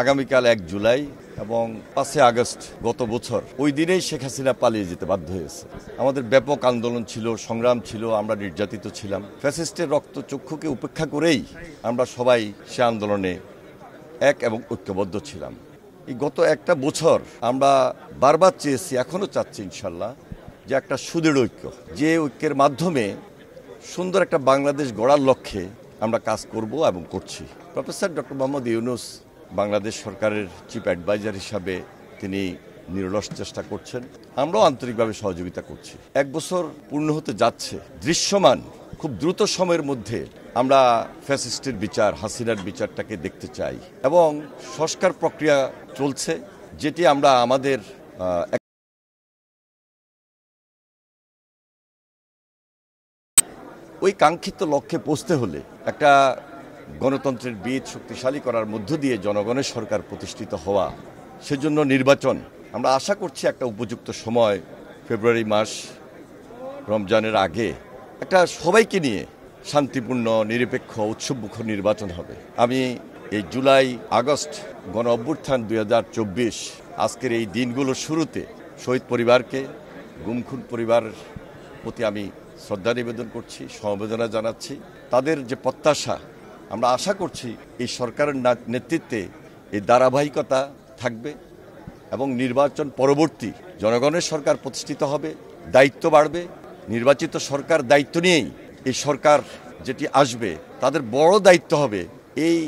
আগামীকাল 1 জুলাই এবং 5 আগস্ট গত বছর ওই দিনেই শেখ হাসিনা পালিয়ে যেতে বাধ্য হয়েছে। আমাদের ব্যাপক আন্দোলন ছিল, সংগ্রাম ছিল, আমরা নির্যাতিত ছিলাম। ফ্যাসিস্টের রক্তচক্ষুকে উপেক্ষা করেই আমরা সবাই সে আন্দোলনে এক এবং ঐক্যবদ্ধ ছিলাম। এই গত একটা বছর আমরা বারবার চেয়েছি, এখনও চাচ্ছি ইনশাল্লাহ, যে একটা সুদৃঢ় ঐক্য, যে ঐক্যের মাধ্যমে সুন্দর একটা বাংলাদেশ গড়ার লক্ষ্যে আমরা কাজ করব এবং করছি। প্রফেসর ডক্টর মোহাম্মদ ইউনূস বাংলাদেশ সরকারের চিফ অ্যাডভাইজার হিসাবে তিনি নিরলস চেষ্টা করছেন, আমরাও আন্তরিকভাবে সহযোগিতা করছি। 1 বছর পূর্ণ হতে যাচ্ছে, দৃশ্যমান খুব দ্রুত সময়ের মধ্যে আমরা ফ্যাসিস্টের বিচার, হাসিনার বিচারটাকে দেখতে চাই এবং সংস্কার প্রক্রিয়া চলছে, যেটি আমরা আমাদের ওই কাঙ্ক্ষিত লক্ষ্যে পৌঁছতে হলে একটা গণতন্ত্রের বীজ শক্তিশালী করার মধ্য দিয়ে জনগণের সরকার প্রতিষ্ঠিত হওয়া, সেজন্য নির্বাচন আমরা আশা করছি একটা উপযুক্ত সময়, ফেব্রুয়ারি মাস, রমজানের আগে একটা সবাইকে নিয়ে শান্তিপূর্ণ, নিরপেক্ষ, উৎসবমুখর নির্বাচন হবে। আমি এই জুলাই আগস্ট গণ অভ্যুত্থান 2024 আজকের এই দিনগুলোর শুরুতে শহীদ পরিবারকে, গুমখুন পরিবারের প্রতি আমি শ্রদ্ধা নিবেদন করছি, সমবেদনা জানাচ্ছি। তাদের যে প্রত্যাশা, আমরা আশা করছি এই সরকারের নেতৃত্বে এই ধারাবাহিকতা থাকবে এবং নির্বাচন পরবর্তী জনগণের সরকার প্রতিষ্ঠিত হবে, দায়িত্ব বাড়বে। নির্বাচিত সরকার দায়িত্ব নিয়েই এই সরকার যেটি আসবে, তাদের বড় দায়িত্ব হবে এই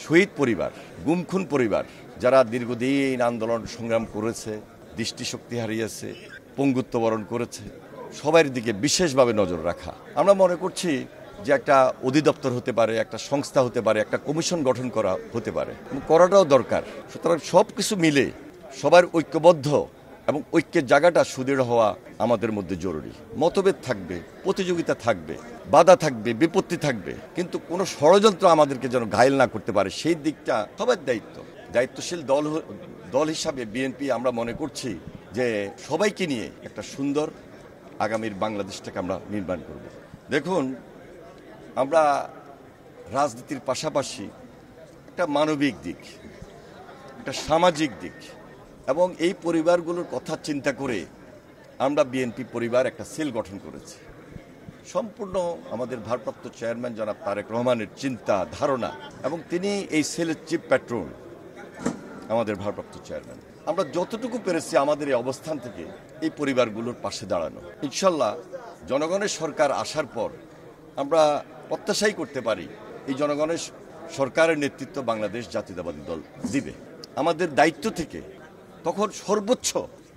শহীদ পরিবার, গুমখুন পরিবার, যারা দীর্ঘদিন আন্দোলন সংগ্রাম করেছে, দৃষ্টিশক্তি হারিয়েছে, পঙ্গুত্ব বরণ করেছে, সবার দিকে বিশেষভাবে নজর রাখা। আমরা মনে করছি যে একটা অধিদপ্তর হতে পারে, একটা সংস্থা হতে পারে, একটা কমিশন গঠন করা হতে পারে, করাটাও দরকার। সুতরাং সব কিছু মিলে সবার ঐক্যবদ্ধ এবং ঐক্যের জায়গাটা সুদৃঢ় হওয়া আমাদের মধ্যে জরুরি। মতভেদ থাকবে, প্রতিযোগিতা থাকবে, বাধা থাকবে, বিপত্তি থাকবে, কিন্তু কোনো ষড়যন্ত্র আমাদেরকে যেন ঘায়েল না করতে পারে, সেই দিকটা সবার দায়িত্ব। দায়িত্বশীল দল হিসাবে বিএনপি আমরা মনে করছি যে সবাইকে নিয়ে একটা সুন্দর আগামীর বাংলাদেশটাকে আমরা নির্মাণ করব। দেখুন, আমরা রাজনীতির পাশাপাশি একটা মানবিক দিক, একটা সামাজিক দিক এবং এই পরিবারগুলোর কথা চিন্তা করে আমরা বিএনপি পরিবার একটা সেল গঠন করেছি। সম্পূর্ণ আমাদের ভারপ্রাপ্ত চেয়ারম্যান জনাব তারেক রহমানের চিন্তা, ধারণা, এবং তিনি এই সেলের চিফ প্যাট্রন, আমাদের ভারপ্রাপ্ত চেয়ারম্যান। আমরা যতটুকু পেরেছি আমাদের এই অবস্থান থেকে এই পরিবারগুলোর পাশে দাঁড়ানো। ইনশাল্লাহ জনগণের সরকার আসার পর আমরা প্রত্যাশাই করতে পারি এই জনগণের সরকারের নেতৃত্ব বাংলাদেশ জাতীয়তাবাদী দল দিবে। আমাদের দায়িত্ব থেকে তখন সর্বোচ্চ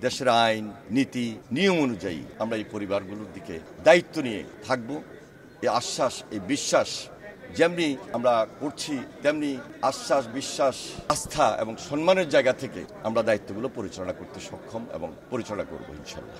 দেশের আইন, নীতি, নিয়ম অনুযায়ী আমরা এই পরিবারগুলোর দিকে দায়িত্ব নিয়ে থাকব। এই আশ্বাস, এই বিশ্বাস যেমনি আমরা করছি, তেমনি আশ্বাস, বিশ্বাস, আস্থা এবং সম্মানের জায়গা থেকে আমরা দায়িত্বগুলো পরিচালনা করতে সক্ষম এবং পরিচালনা করব ইনশাল্লাহ।